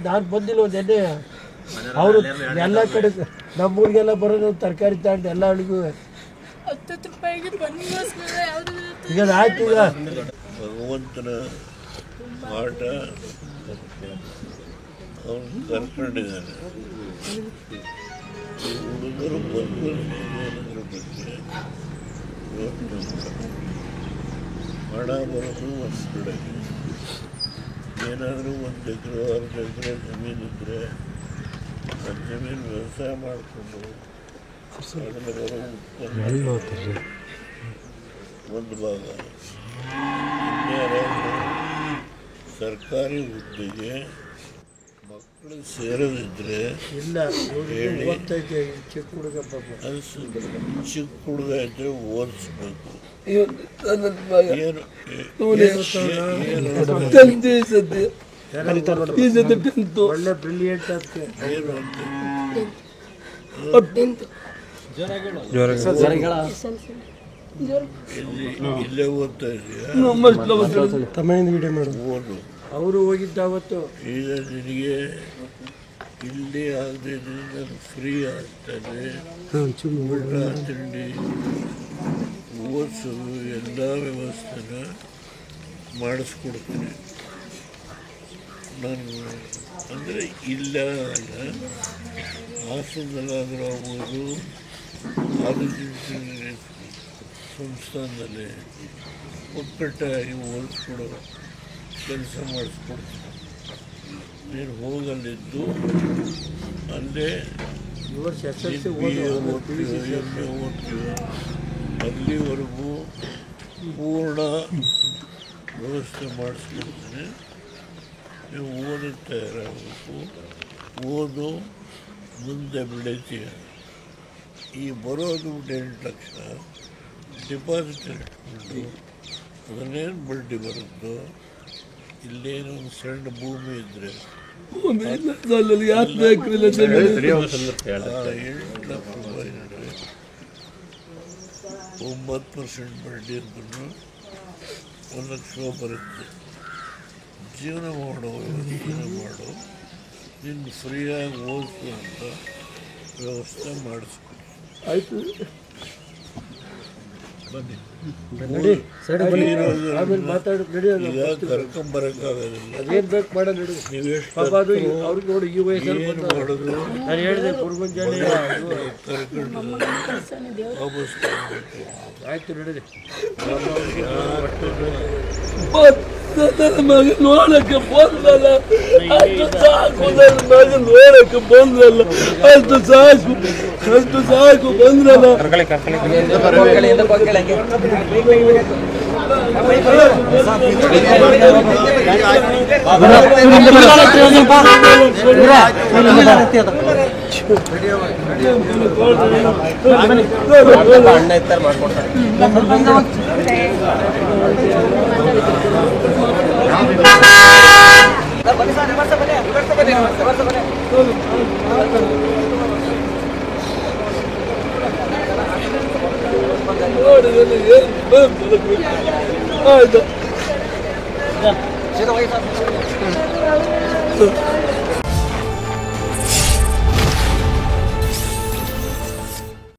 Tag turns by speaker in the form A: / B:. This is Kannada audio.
A: ನಾನು ಬಂದಿಲ್ಲ ಒಂದೆಣ್ಣೆ ಅವರು ಎಲ್ಲ ಕಡೆ ನಮ್ಮೂರಿಗೆಲ್ಲ ಬರೋದು ತರಕಾರಿ ತಗೊಂಡು ಎಲ್ಲ ಹಳ್ಳಿಗೂ ಈಗ ಆಯ್ತು. ಈಗ
B: ಭಗವಂತನ ಆಟ ಅವನು ಕರ್ಕೊಂಡಿದ್ದಾನೆ. ಹುಡುಗರು ಬಂದು ಏನಾದ್ರ ಬಗ್ಗೆ ಹಣ ಬರೋದು ಒಂದು ಕಡೆ, ಏನಾದರೂ 1 ಎಕರೆ 2 ಎಕರೆ ಜಮೀನಿದ್ರೆ ಆ ಜಮೀನು ವ್ಯವಸಾಯ ಮಾಡಿಕೊಂಡು ಅದನ್ನು ಬರೋ ಉತ್ಪನ್ನ ಒಂದು ಭಾಗ, ಇನ್ಯಾರಾದರೂ ಸರ್ಕಾರಿ ಹುದ್ದೆಗೆ ಮಕ್ಕಳು ಸೇರೋದಿದ್ರೆ
A: ಇಲ್ಲ ಓದ್ತೈತೆ ಚಿಕ್ಕ ಹುಡುಗ
B: ಅದು ಚಿಕ್ಕ ಹುಡುಗ ಇದ್ರೆ ಓದಿಸ್ಬೇಕು.
A: ಒಳ್ಳೆ ಬ್ರಿಲಿಯಂಟ್ ಅದಕ್ಕೆ
B: ಇಲ್ಲೇ ಓದ್ತಾ ಇದೆಯಾ? ಓದು.
A: ಅವರು ಹೋಗಿದ್ದ ಅವತ್ತು.
B: ಈಗ ನಿನಗೆ ಇಲ್ಲಿ ಆಗದ್ರಿಂದ ಫ್ರೀ ಆಗ್ತದೆ. ಊಟ ತಿಂಡಿ ಓದಿಸೋದು ಎಲ್ಲ ವ್ಯವಸ್ಥೆನ ಮಾಡಿಸ್ಕೊಡ್ತೀನಿ ನಾನು. ಅಂದರೆ ಇಲ್ಲ ಅಲ್ಲ, ಹಾಸನದಲ್ಲಾದರೂ ಆಗ್ಬೋದು, ಆರೋಗ್ಯ ಸಂಸ್ಥಾನದಲ್ಲಿ ಒಕ್ಕಟ್ಟಾಗಿ ಓದಿಸ್ಕೊಡೋ ಕೆಲಸ ಮಾಡಿಸ್ಕೊಡ್ತೀನಿ. ನೀನು ಹೋಗಲ್ಲಿದ್ದು ಅಲ್ಲೇ BA ಓದ್ತೀವಿ, MA ಓದ್ತೀವಿ, ಅಲ್ಲಿವರೆಗೂ ಪೂರ್ಣ ವ್ಯವಸ್ಥೆ ಮಾಡಿಸ್ಕೊಡ್ತೀನಿ. ನೀವು ಓದಕ್ಕೆ ತಯಾರಾಗಬೇಕು. ಓದು, ಮುಂದೆ ಬೆಳಿತೀಯ. ಈ ಬರೋದು 8 ಲಕ್ಷ ಡಿಪಾಸಿಟ್ ಇಟ್ಕೊಂಡು ಅದನ್ನೇನು ಬಡ್ಡಿ ಬರುತ್ತೋ, ಇಲ್ಲೇನೋ ಒಂದು ಸಣ್ಣ ಭೂಮಿ ಇದ್ದರೆ 8 ಲಕ್ಷ ರೂಪಾಯಿ ನಡುವೆ 9% ಬಡ್ಡಿ ಇರ್ಬೋದು, 1 ಲಕ್ಷ ಬರುತ್ತೆ. ಜೀವನ ಮಾಡೋ ಮಾಡು, ನಿನ್ನ ಫ್ರೀಯಾಗಿ ಓದಿಸು ಅಂತ ವ್ಯವಸ್ಥೆ ಮಾಡಿಸ್ಕೊಡಿ.
A: ಆಯಿತು,
B: ಬನ್ನಿ.
A: ಈಗ
B: ಕರ್ಕೊಂಬರಕ್ಕಾಗೋದಿಲ್ಲ.
A: ಅದೇನು ಬೇಕು ಮಾಡೋದು ನಡಿ.
B: ನೀವೆಷ್ಟು
A: ಅವ್ರಿಗೆ ನೋಡಿ ಈ ವಯಸ್ಸಲ್ಲಿ
B: ಏನು ಮಾಡೋದು?
A: ನಾನು ಹೇಳಿದೆ ಕುರುಗುಂಜಾನೆ
B: ಕರ್ಕೊಂಡು ವಾಪಸ್
A: ಆಯ್ತು ನಡೀರಿ.
C: ಮಗ ನೋಡಕ್ಕೆ ಬಂದಲ್ಲ, ಅಷ್ಟು ಸಾಕು. ನನ್ನ ಮಗ ನೋಡಕ್ಕೆ ಬಂದ್ರಲ್ಲ, ಅಷ್ಟು ಸಾಕು ಬಂದ್ರಲ್ಲ.
D: ಅಣ್ಣ ಇರ್ತಾರೆ ಮಾಡ್ಕೊಡ್ತಾರೆ.
C: ಆಯ್ತು